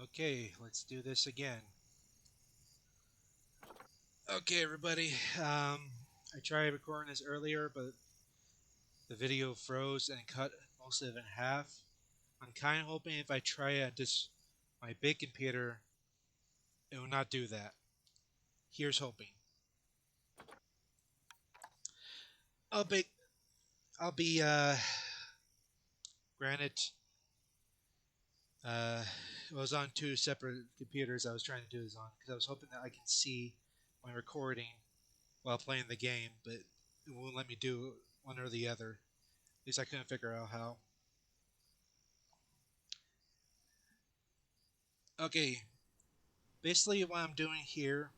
Okay, let's do this again. Okay, everybody. I tried recording this earlier, but the video froze and cut most of it in half. I'm kind of hoping if I try it on just my big computer, it will not do that. Here's hoping. I'll be, I'll be, granted, uh, it was on two separate computers I was trying to do this on because I was hoping that I can see my recording while playing the game, but it won't let me do one or the other. At least I couldn't figure out how. Okay, basically what I'm doing here,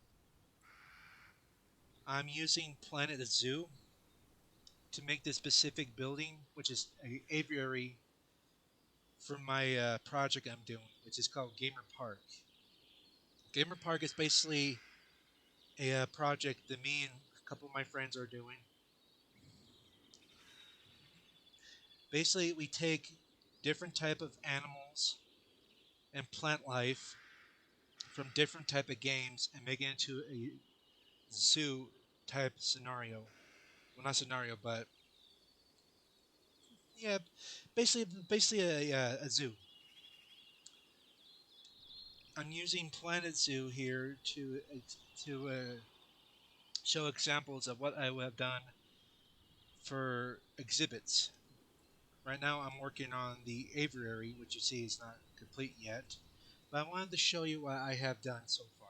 I'm using Planet Zoo to make this specific building, which is a aviary for my project I'm doing, which is called Gamer Park. Gamer Park is basically a project that me and a couple of my friends are doing. Basically, we take different type of animals and plant life from different type of games and make it into a zoo type scenario. Well, not scenario, but yeah, basically a zoo. I'm using Planet Zoo here to show examples of what I would have done for exhibits. Right now, I'm working on the aviary, which you see is not complete yet, but I wanted to show you what I have done so far.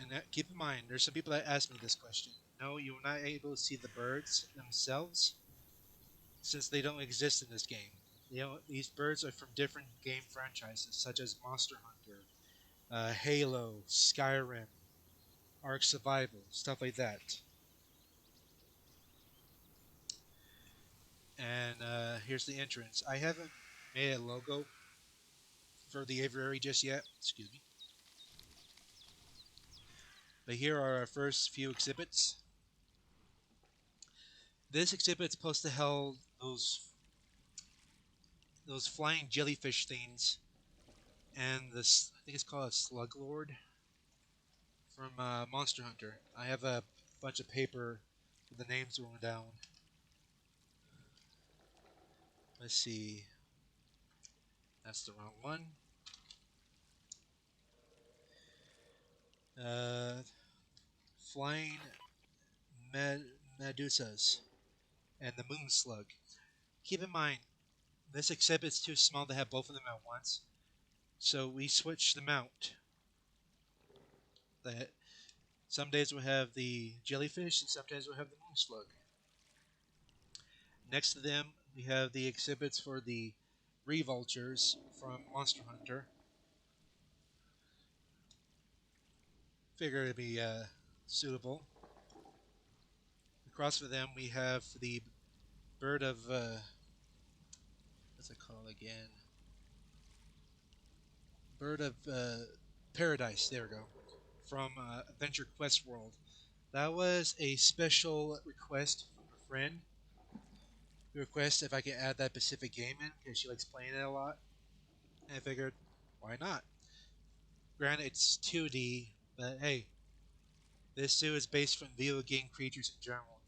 And keep in mind, there's some people that ask me this question. No, you're not able to see the birds themselves since they don't exist in this game. These birds are from different game franchises, such as Monster Hunter, Halo, Skyrim, Ark Survival, stuff like that. And here's the entrance. I haven't made a logo for the aviary just yet. Excuse me. But here are our first few exhibits. This exhibit's supposed to hold those flying jellyfish things, and this I think it's called a Slug Lord from Monster Hunter. I have a bunch of paper with the names written down. Let's see. That's the wrong one. Uh, Flying med- Medusas and the Moon Slug. Keep in mind, this exhibit's too small to have both of them at once, so we switched them out. That some days we'll have the jellyfish, and sometimes we'll have the moon slug. Next to them, we have the exhibits for the revultures from Monster Hunter. Figure it'd be suitable. Across from them, we have the bird of what's it called again? Bird of Paradise. There we go. From Adventure Quest World. That was a special request from a friend. Request if I could add that Pacific game in because she likes playing it a lot. And I figured, why not? Granted, it's 2D, but hey, this zoo is based from video game creatures in general.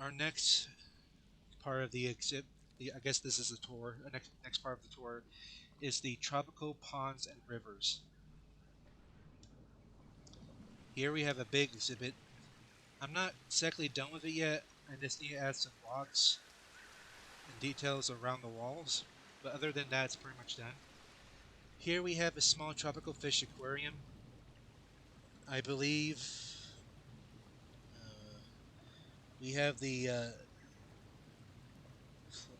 Our next part of the exhibit, I guess this is a tour. The next part of the tour is the tropical ponds and rivers. Here we have a big exhibit. I'm not exactly done with it yet. I just need to add some blocks and details around the walls. But other than that, it's pretty much done. Here we have a small tropical fish aquarium. I believe uh, we have the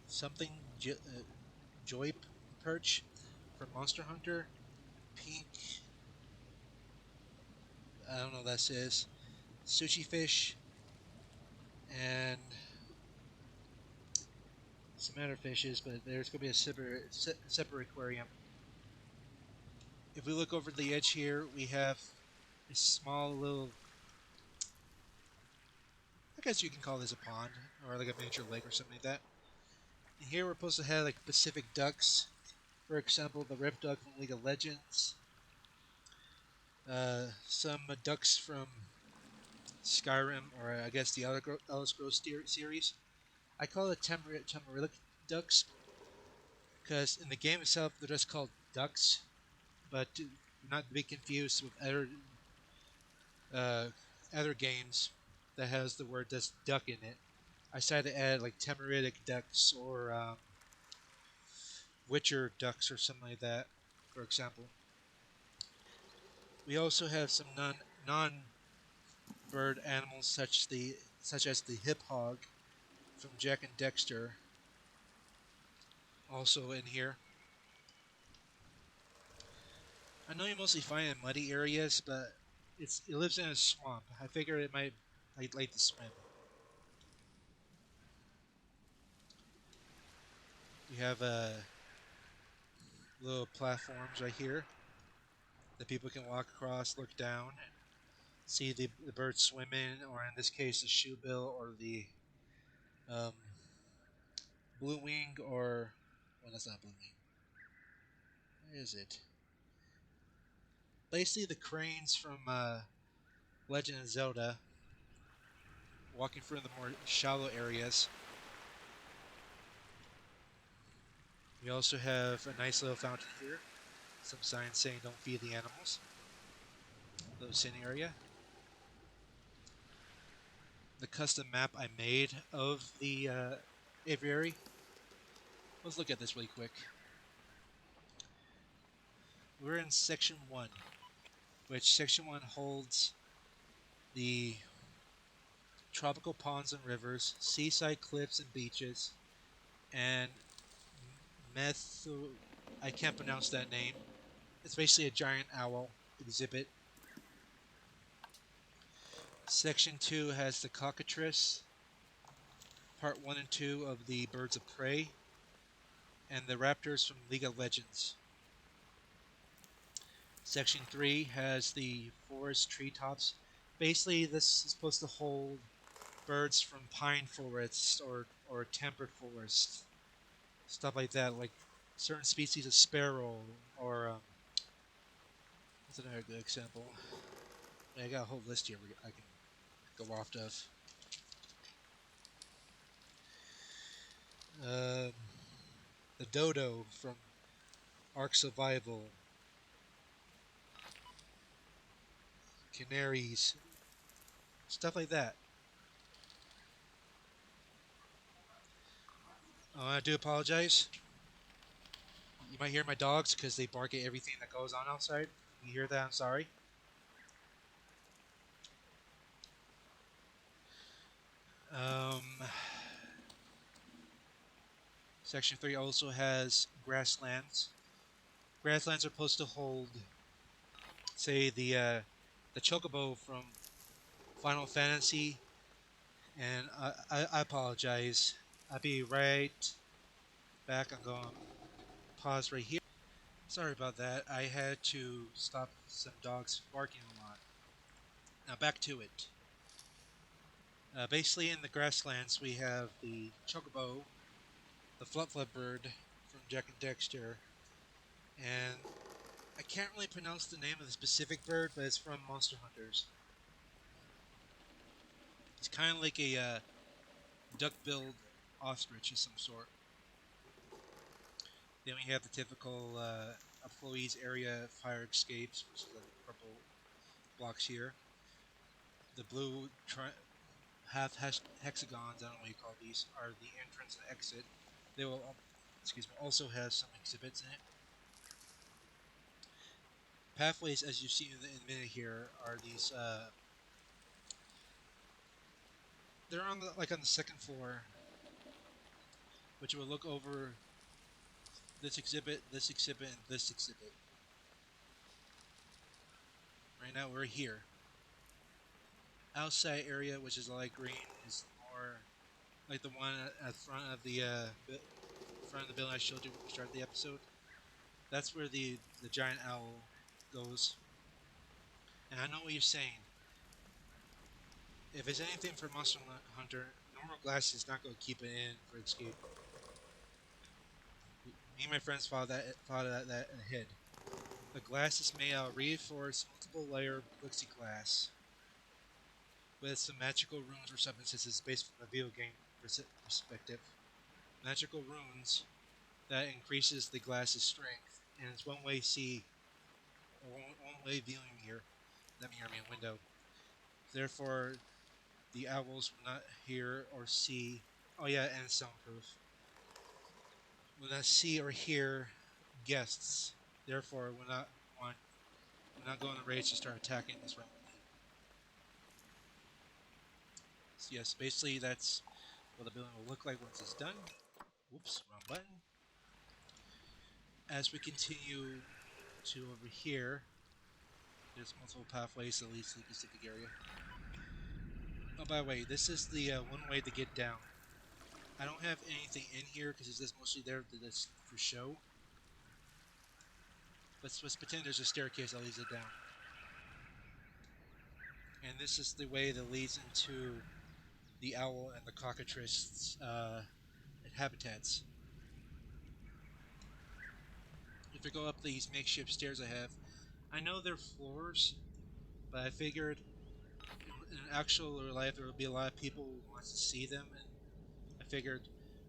something joy perch from Monster Hunter. Pink, I don't know what that is. Sushi fish and some other fishes, but there's going to be a separate aquarium. If we look over the edge here, we have a small little. guess you can call this a pond or like a miniature lake or something like that. And here we're supposed to have like Pacific ducks, for example, the Rip Duck from League of Legends, some ducks from Skyrim, or I guess the Elder Scrolls series. I call it Tamarilik ducks because in the game itself they're just called ducks, but do not be confused with uh, other games that has the word just duck in it. I decided to add like Tamarilik ducks or Witcher ducks or something like that, for example. We also have some non bird animals such as the hip hog from Jack and Dexter, also in here. I know you mostly find it in muddy areas, but it lives in a swamp. I figure it might like to swim. We have little platforms right here that people can walk across, look down, and see the birds swimming, or in this case, the shoebill or the um, blue wing, or well, that's not blue wing. Where is it? Basically, the cranes from Legend of Zelda, walking through the more shallow areas. We also have a nice little fountain here. Some signs saying don't feed the animals. Little sitting area. The custom map I made of the aviary. Let's look at this really quick. We're in section 1, which section 1 holds the tropical ponds and rivers, seaside cliffs and beaches, and meth. I can't pronounce that name. It's basically a giant owl exhibit. Section 2 has the cockatrice, part 1 and 2 of the birds of prey, and the raptors from League of Legends. Section 3 has the forest treetops. Basically, this is supposed to hold birds from pine forests or temperate forests, stuff like that, like certain species of sparrow or what's another good example? I got a whole list here I can go off of. Um, the dodo from Ark Survival, canaries, stuff like that. I do apologize. You might hear my dogs because they bark at everything that goes on outside. You hear that? I'm sorry. Um, Section 3 also has grasslands. Grasslands are supposed to hold, say, the chocobo from Final Fantasy. And I apologize. I'll be right back. I'm going to pause right here. Sorry about that. I had to stop some dogs barking a lot. Now back to it. Basically, in the grasslands, we have the chocobo, the flip bird from Jack and Dexter, and I can't really pronounce the name of the specific bird, but it's from Monster Hunters. It's kind of like a duck-billed ostrich of some sort. Then we have the typical employees area fire escapes, which is the purple blocks here. The blue hexagons, I don't know what you call these, are the entrance and exit. They will, also have some exhibits in it. Pathways, as you see in the minute here, are these. They're on on the second floor, which will look over this exhibit, and this exhibit. Right now, we're here. Outside area, which is light green, is more like the one at front of the building I showed you when we started the episode. That's where the giant owl goes. And I know what you're saying. If it's anything for Monster Hunter, normal glass is not going to keep it in for escape. Me and my friends thought that ahead. The glass is made out of reinforced multiple layer plexiglass with some magical runes or substances based from a video game perspective. Magical runes that increases the glass's strength, and it's one-way one-way viewing mirror. That mirror, I mean window. Therefore, the owls will not hear or see. Oh yeah, and soundproof. Will not see or hear guests. Therefore, want will not go on the rage to start attacking this remotely. So yes, basically that's what the building will look like once it's done. Whoops, wrong button. As we continue to over here, there's multiple pathways that leads to the specific area. Oh, by the way, this is the one way to get down. I don't have anything in here because it's just mostly there for show. Let's pretend there's a staircase that leads it down. And this is the way that leads into the owl and the cockatrice habitats. If I go up these makeshift stairs I know they're floors, but I figured in actual life there will be a lot of people who want to see them, and I figured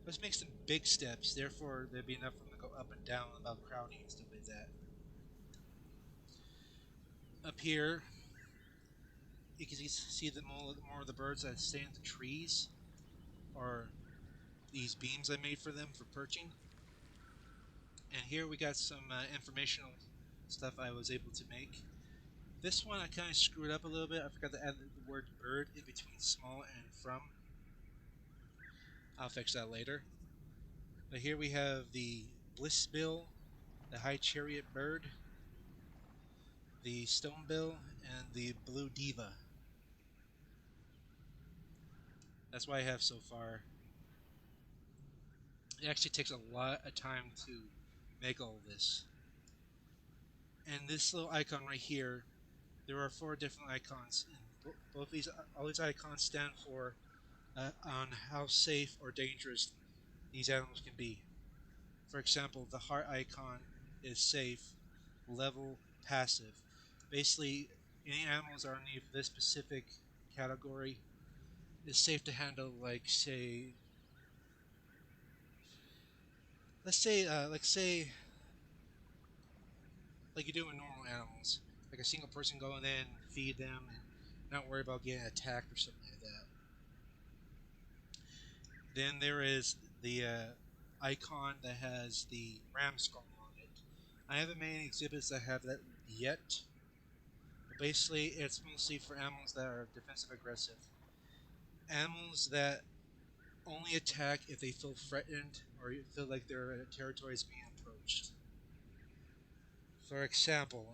let's make some big steps. Therefore, there'd be enough for them to go up and down without crowding and stuff like that. Up here, you can see the more of the birds that stay in the trees, or these beams I made for them for perching. And here we got some informational stuff I was able to make. This one I kind of screwed up a little bit. I forgot to add the word bird in between small and from. I'll fix that later. But here we have the blissbill, the high chariot bird, the stonebill, and the blue diva. That's what I have so far. It actually takes a lot of time to make all this. And this little icon right here, there are 4 different icons, and all these icons stand for on how safe or dangerous these animals can be. For example, the heart icon is safe, level, passive. Basically, any animals that are underneath this specific category is safe to handle, like say, say, like you do with normal animals, like a single person going in, feed them, and not worry about getting attacked or something like that. Then there is the icon that has the ram skull on it. I haven't made any exhibits that have that yet. But basically, it's mostly for animals that are defensive aggressive. Animals that only attack if they feel threatened or feel like their territory is being approached. For example,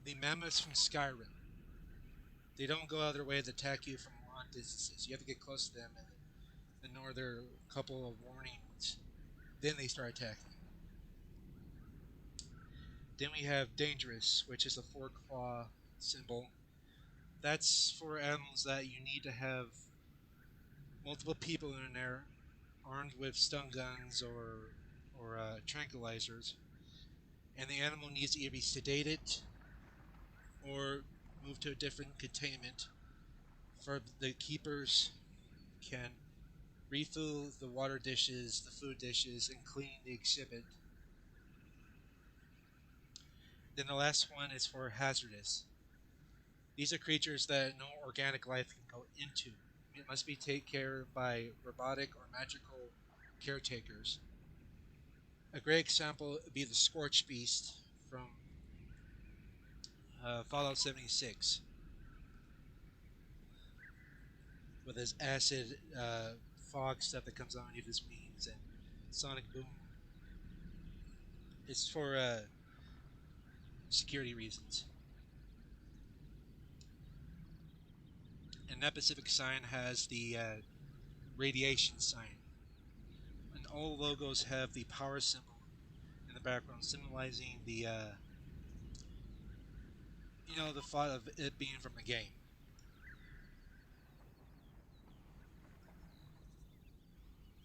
the mammoths from Skyrim. They don't go out of their way to attack you from long distances. You have to get close to them and ignore their couple of warnings. Then they start attacking. Then we have dangerous, which is a 4-claw symbol. That's for animals that you need to have multiple people in there armed with stun guns or tranquilizers, and the animal needs to either be sedated or moved to a different containment for the keepers can refill the water dishes, the food dishes, and clean the exhibit. Then the last one is for hazardous. These are creatures that no organic life can go into. It must be taken care of by robotic or magical caretakers. A great example would be the Scorch Beast from Fallout 76, with his acid fog stuff that comes underneath his wings and sonic boom. It's for security reasons. And that specific sign has the radiation sign. And all logos have the power symbol in the background, symbolizing the you know, the thought of it being from the game.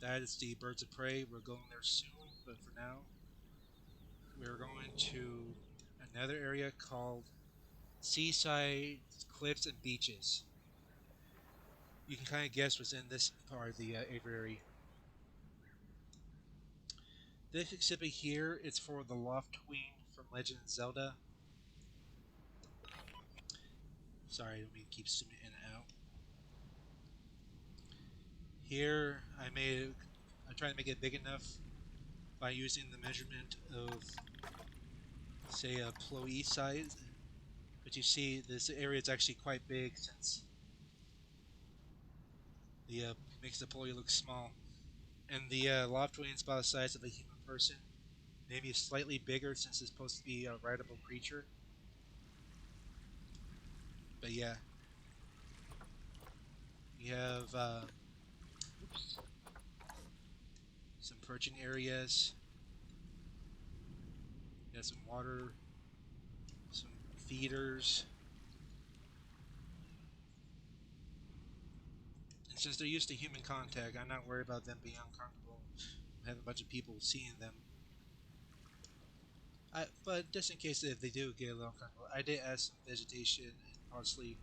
That is the birds of prey. We're going there soon, but for now, we're going to another area called Seaside Cliffs and Beaches. You can kind of guess what's in this part of the aviary. This exhibit here is for the Loftwing from Legend of Zelda. Sorry, let me keep zooming in and out. Here, I try to make it big enough by using the measurement of, say, a ploy size. But you see, this area is actually quite big since the makes the ploy look small. And the Loftwing is about the size of a human person, maybe slightly bigger since it's supposed to be a rideable creature. But yeah, we have oops, some perching areas. We got some water, some feeders. And since they're used to human contact, I'm not worried about them being uncomfortable. I have a bunch of people seeing them. But just in case if they do get a little uncomfortable, I did add some vegetation and possibly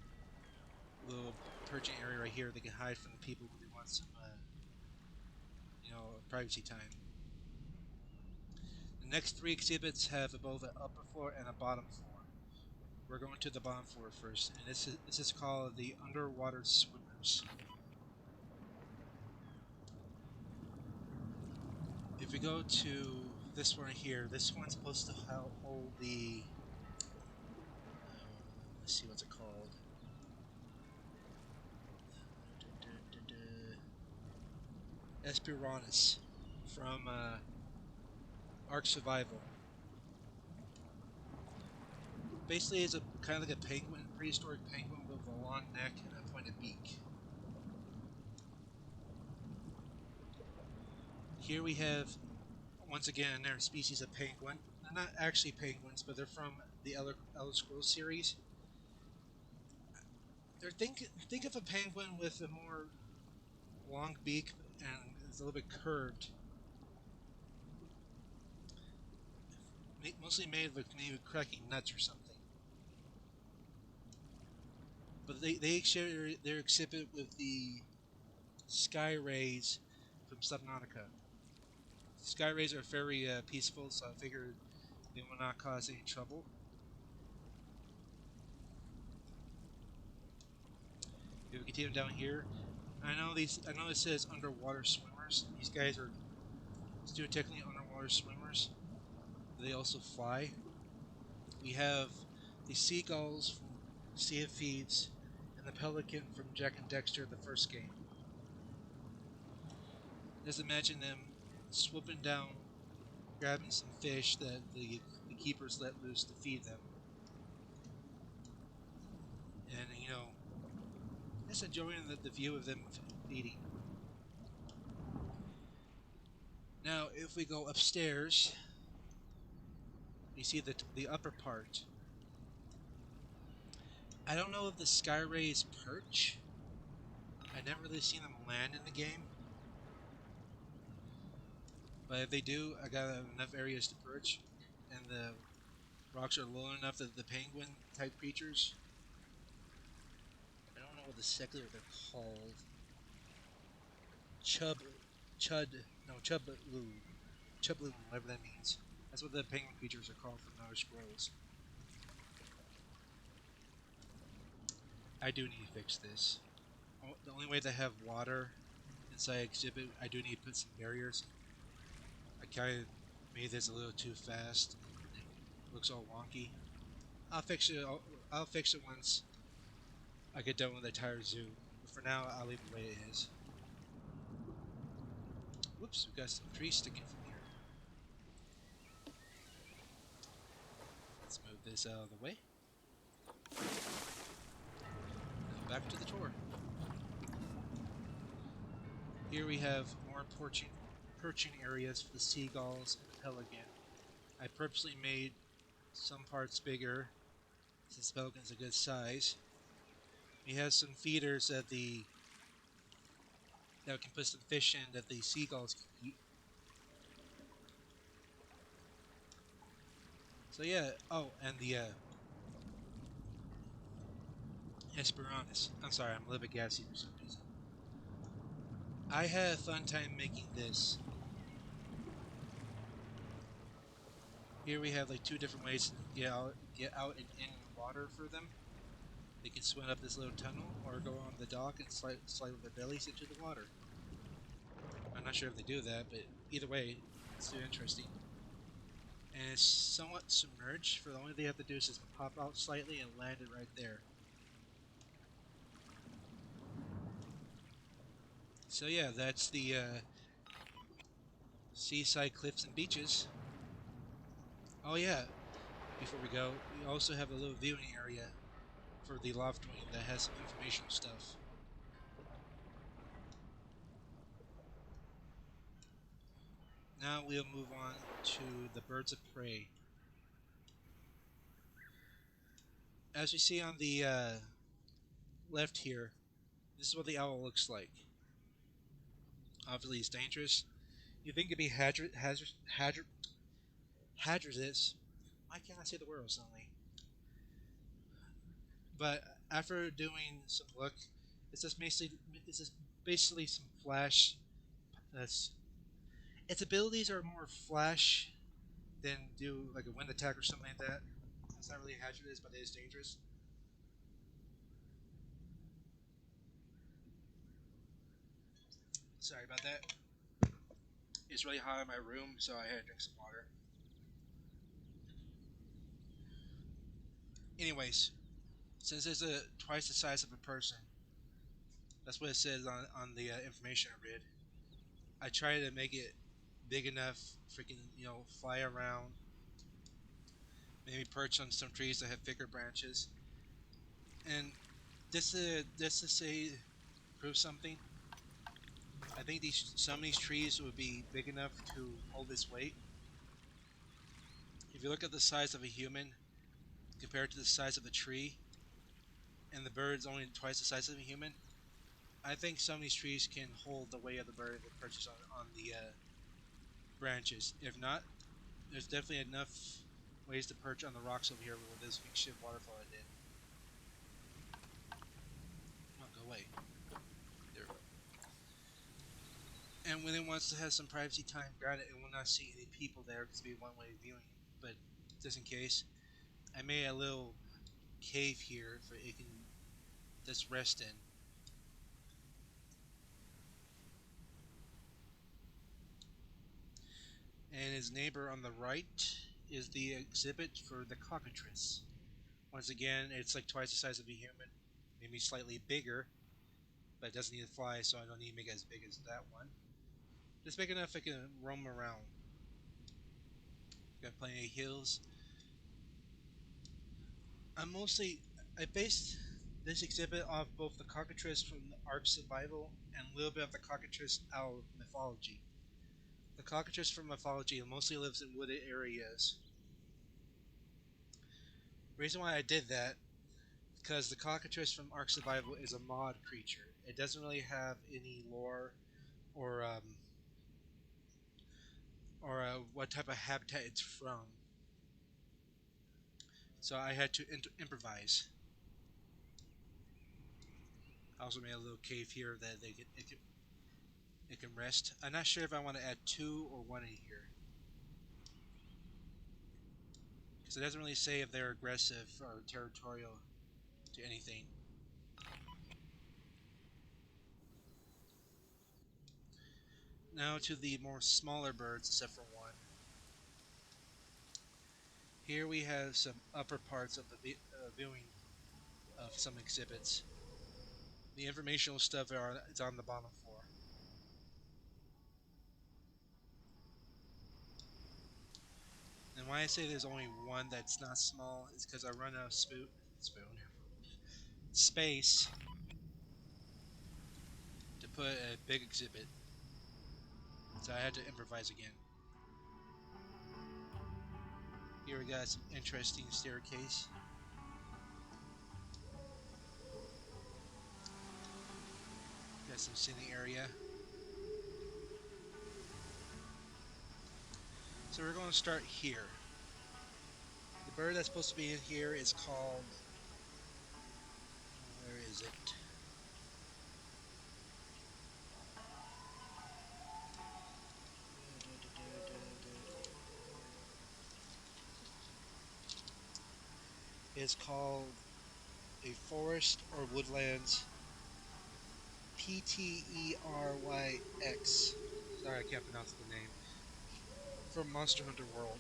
a little perching area right here they can hide from the people when they want some, privacy time. The next three exhibits have both an upper floor and a bottom floor. We're going to the bottom floor first, and this is called the Underwater Swimmers. If we go to this one here, this one's supposed to hold the let's see what's it called. Esperanus from Ark Survival. Basically, it's a kind of like a penguin, prehistoric penguin with a long neck and a pointed beak. Here we have, once again, another species of penguin. They're not actually penguins, but they're from the Elder Scrolls series. Think of a penguin with a more long beak and it's a little bit curved. Mostly made with maybe cracking nuts or something. But they share their exhibit with the sky rays from Subnautica. Sky rays are very peaceful, so I figured they will not cause any trouble. If we continue down here, I know it says underwater swimmers. These guys are still technically underwater swimmers. They also fly. We have the seagulls from Sea of Thieves and the pelican from Jack and Dexter, the first game. Just imagine them swooping down, grabbing some fish that the keepers let loose to feed them. And, just enjoying the view of them feeding. Now, if we go upstairs, you see the upper part. I don't know if the sky rays perch. I've never really seen them land in the game. But if they do, I got enough areas to perch. And the rocks are low enough that the penguin type creatures. I don't know what the secular they're called. Chubloon, whatever that means. That's what the penguin creatures are called from Elder Scrolls. I do need to fix this. The only way to have water inside exhibit, I do need to put some barriers. I kind of made this a little too fast. It looks all wonky. I'll fix it. I'll fix it once I get done with the entire zoo. But for now, I'll leave it the way it is. Whoops, we got some trees sticking from here. Let's move this out of the way. Now back to the tour. Here we have more perching areas for the seagulls and the pelican. I purposely made some parts bigger since pelican's a good size. We have some feeders that can put some fish in that the seagulls can eat. So yeah. Oh, and the Esperantis. I'm sorry, I'm a little bit gassy for some reason. I had a fun time making this. Here we have like two different ways to get out and in the water for them. They can swim up this little tunnel or go on the dock and slide with their bellies into the water. I'm not sure if they do that, but either way, it's still interesting. And it's somewhat submerged, for the only thing they have to do is just pop out slightly and land it right there. So yeah, that's the seaside cliffs and beaches. Oh yeah, before we go, we also have a little viewing area for the loft wing that has some informational stuff. Now we'll move on to the birds of prey. As we see on the left here, this is what the owl looks like. Obviously, it's dangerous. You think it'd be hazardous. Why can't I say the word suddenly? But after doing some look, it's just basically some flash. That's its abilities are more flash than do like a wind attack or something like that. It's not really hazardous, but it is dangerous. Sorry about that. It's really hot in my room, so I had to drink some water. Anyways, since it's twice the size of a person, that's what it says on the information I read. I try to make it big enough, freaking fly around, maybe perch on some trees that have thicker branches, and just to say prove something. I think some of these trees would be big enough to hold its weight. If you look at the size of a human compared to the size of a tree, and the bird's only twice the size of a human, I think some of these trees can hold the weight of the bird if it perches on the branches. If not, there's definitely enough ways to perch on the rocks over here where this makeshift waterfall I did. Oh, go away. There we go. And when it wants to have some privacy time, granted, it will not see any people there because it'll be one-way viewing. But just in case, I made a little cave here for it can just rest in. And his neighbor on the right is the exhibit for the cockatrice. Once again, it's like twice the size of a human, maybe slightly bigger, but it doesn't need to fly, so I don't need to make it as big as that one. Just big enough it can roam around. Got plenty of hills. I based this exhibit off both the cockatrice from the Ark Survival and a little bit of the cockatrice out of mythology. The cockatrice from mythology mostly lives in wooded areas. The reason why I did that because the cockatrice from Ark Survival is a mod creature. It doesn't really have any lore or what type of habitat it's from. So I had to improvise. I also made a little cave here that it can rest. I'm not sure if I want to add two or one in here because it doesn't really say if they're aggressive or territorial to anything. Now to the more smaller birds, except for one. Here we have some upper parts of the viewing of some exhibits. The informational stuff is on the bottom floor. And why I say there's only one that's not small is because I run out of spoon space to put a big exhibit. So I had to improvise again. Here we got some interesting staircase. Got some sitting area. So we're going to start here. The bird that's supposed to be in here is called... Where is it? It's called a forest or woodlands PterYx. Sorry, I can't pronounce the name. From Monster Hunter World.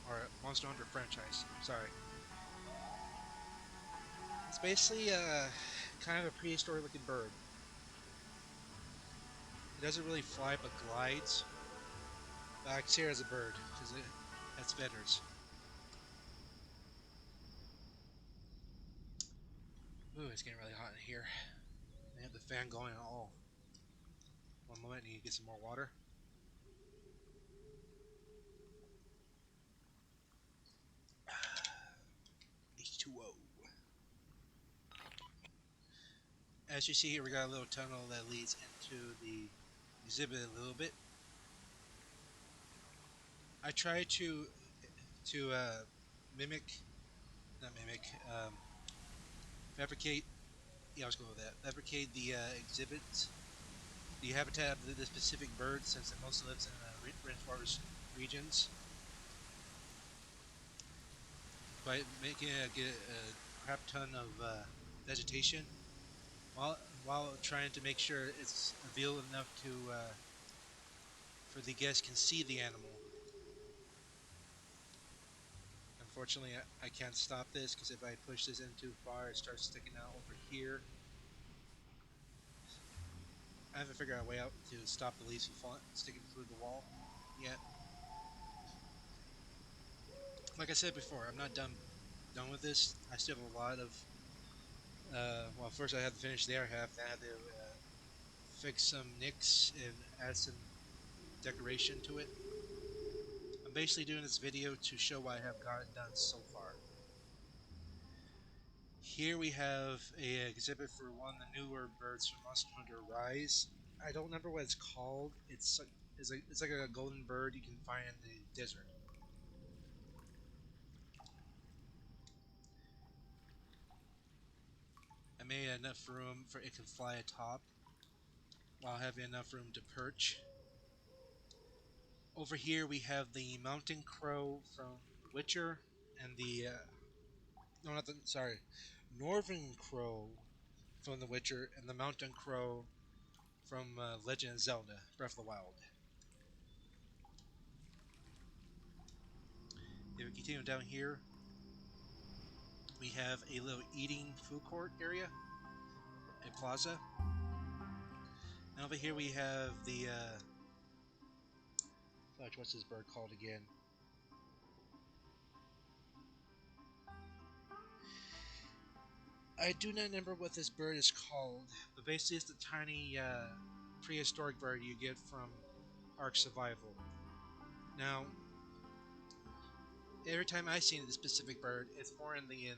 Or Monster Hunter franchise. Sorry. It's basically kind of a prehistoric looking bird. It doesn't really fly but glides. But I consider it as a bird because it has feathers. Ooh, it's getting really hot in here. I have the fan going and all. One moment, I need to get some more water. H2O. As you see here, we got a little tunnel that leads into the exhibit a little bit. I try to mimic, not mimic, fabricate. Yeah, I was going with that. Fabricate the exhibits, the habitat of the specific bird, since it mostly lives in rainforest regions. By making get a crap ton of vegetation, while trying to make sure it's revealed enough to for the guest can see the animal. Unfortunately, I can't stop this because if I push this in too far, it starts sticking out over here. I haven't figured out a way out to stop the leaves from sticking through the wall yet. Like I said before, I'm not done with this. I still have a lot of. Well, first I have to finish their half. Then I have to fix some nicks and add some decoration to it. I'm basically doing this video to show what I have gotten done so far. Here we have a exhibit for one of the newer birds from Monster Hunter Rise. I don't remember what it's called. It's like a golden bird you can find in the desert. I made enough room for it can fly atop while having enough room to perch. Over here we have the mountain crow from Witcher and the no, not the sorry, northern crow from The Witcher and the mountain crow from Legend of Zelda: Breath of the Wild. If we continue down here, we have a little eating food court area, a plaza. And over here we have the what's this bird called again? I do not remember what this bird is called, but basically it's the tiny prehistoric bird you get from Ark Survival. Now, every time I've seen this specific bird, it's more in the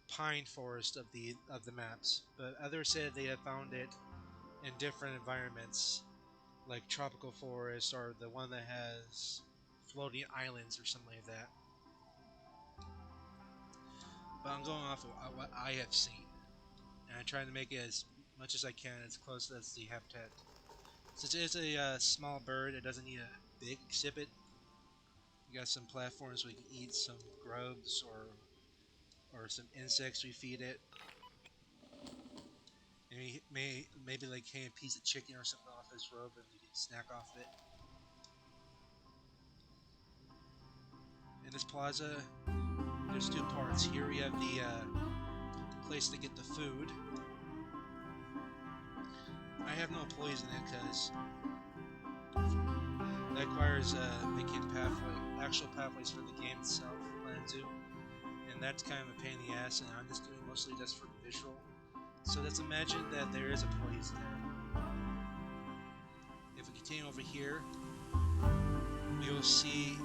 pine forest of the maps, but others said they have found it in different environments, like tropical forest or the one that has floating islands or something like that. But I'm going off of what I have seen, and I'm trying to make it as much as I can as close as the habitat. Since it is a small bird, it doesn't need a big exhibit. We got some platforms we can eat some grubs or some insects we feed it. And maybe like hang a piece of chicken or something off this robe and we can snack off it. In this plaza, there's two parts. Here we have the place to get the food. I have no employees in it because that requires making actual pathways for the game itself, Plan 2. And that's kind of a pain in the ass, and I'm just doing mostly just for the visual. So let's imagine that there is employees there. If we continue over here, we will see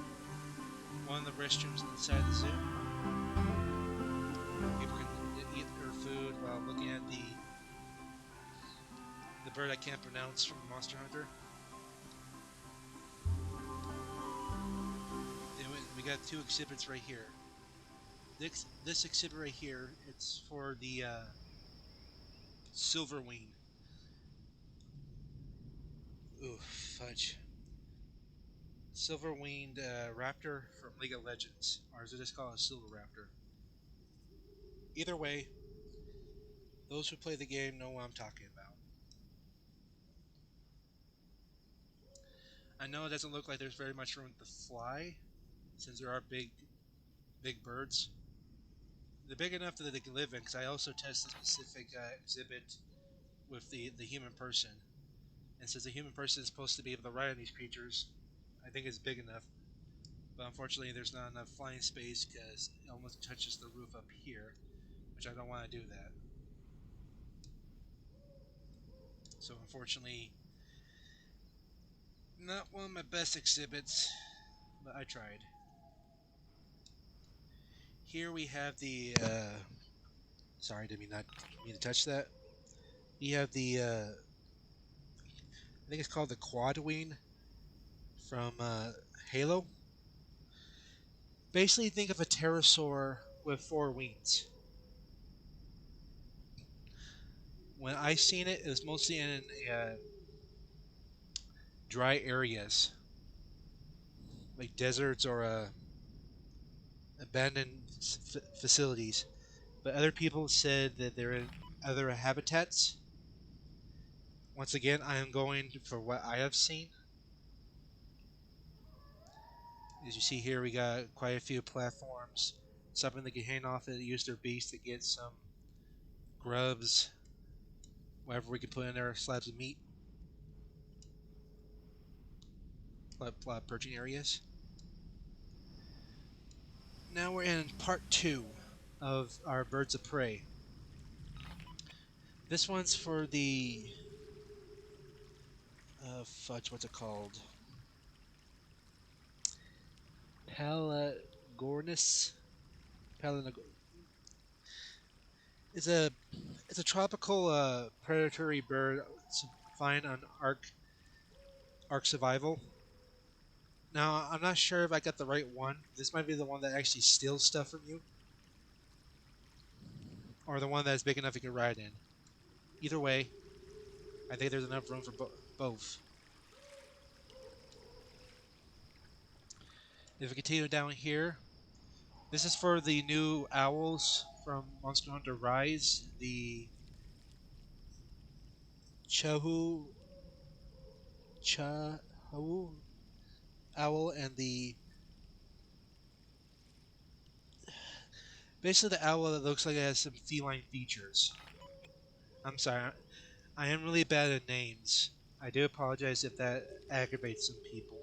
one of the restrooms inside the zoo. People can eat their food while looking at the the bird I can't pronounce from Monster Hunter. And we got two exhibits right here. This exhibit right here, it's for the silver wing. Ooh, fudge. Silver winged raptor from League of Legends, or is it just called a silver raptor? Either way, those who play the game know what I'm talking about. I know it doesn't look like there's very much room to fly, since there are big birds. They're big enough that they can live in, because I also test a specific exhibit with the human person. And since the human person is supposed to be able to ride on these creatures, I think it's big enough. But unfortunately, there's not enough flying space because it almost touches the roof up here, which I don't want to do that. So unfortunately, not one of my best exhibits, but I tried. Here we have the. Sorry, didn't mean to touch that. We have the. I think it's called the quad wing from Halo. Basically, think of a pterosaur with four wings. When I seen it, it was mostly in dry areas, like deserts or abandoned facilities. But other people said that they're in other habitats. Once again, I am going for what I have seen. As you see here, we got quite a few platforms, something they can hang off and use their beaks to get some grubs, whatever we can put in there, slabs of meat, perching areas. Now we're in part 2 of our birds of prey. This one's for the fudge, what's it called? Pelagornis. Pelagornis. It's a it's a tropical predatory bird fine on Ark Survival. Now I'm not sure if I got the right one. This might be the one that actually steals stuff from you, or the one that's big enough you can ride in. Either way, I think there's enough room for both. If we continue down here, this is for the new owls from Monster Hunter Rise, the Chahu Chahu owl and the basically the owl that looks like it has some feline features. I'm sorry, I am really bad at names. I do apologize if that aggravates some people.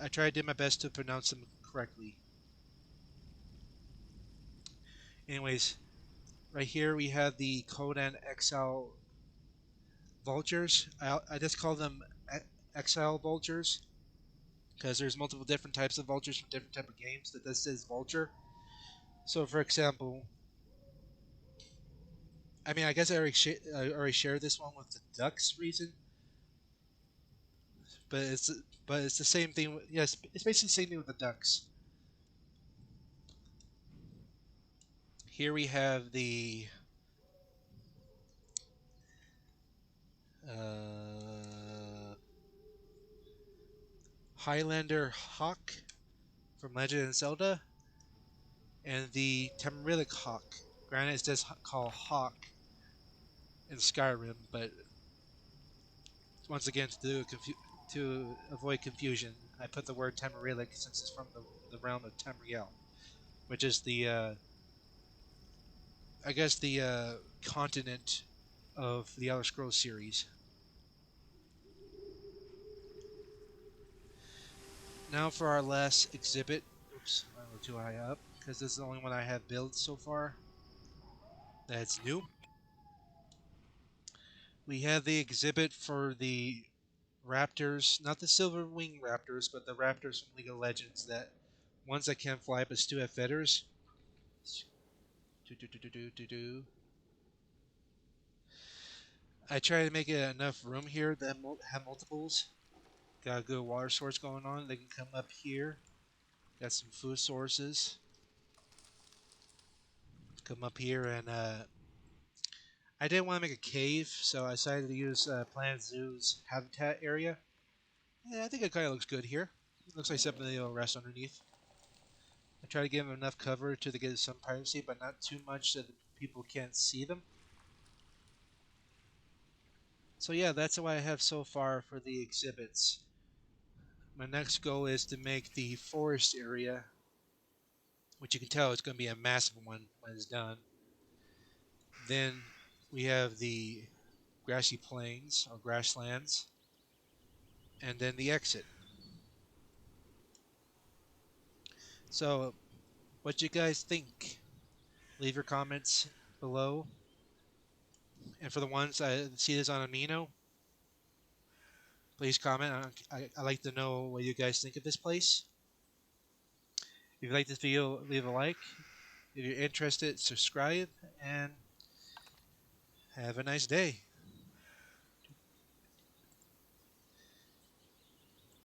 I try to do my best to pronounce them correctly. Anyways, right here we have the Codan XL vultures. I just call them XL vultures because there's multiple different types of vultures from different type of games that this says vulture. So, for example, I mean, I guess I already shared this one with the ducks reason, but it's the same thing. Yes, it's basically the same thing with the ducks. Here we have the uh, Highlander Hawk from Legend of Zelda, and the Tamarilic Hawk. Granted, it's just called Hawk in Skyrim, but once again, to avoid confusion, I put the word Tamarilic since it's from the realm of Tamriel, which is the I guess the continent of the Elder Scrolls series. Now for our last exhibit. Oops, I went too high up because this is the only one I have built so far that's new. We have the exhibit for the raptors, not the silver wing raptors, but the raptors from League of Legends, that ones that can't fly but still have feathers. I try to make it enough room here that have multiples. Got a good water source going on. They can come up here. Got some food sources. Come up here and I didn't want to make a cave, so I decided to use Planet Zoo's habitat area. Yeah, I think it kind of looks good here. It looks like something they'll rest underneath. I try to give them enough cover to get some privacy, but not too much so that people can't see them. So yeah, that's what I have so far for the exhibits. My next goal is to make the forest area, which you can tell is going to be a massive one when it's done. Then we have the grassy plains or grasslands, and then the exit. So, what you guys think? Leave your comments below. And for the ones that see this on Amino, please comment. I like to know what you guys think of this place. If you like this video, leave a like. If you're interested, subscribe, and have a nice day.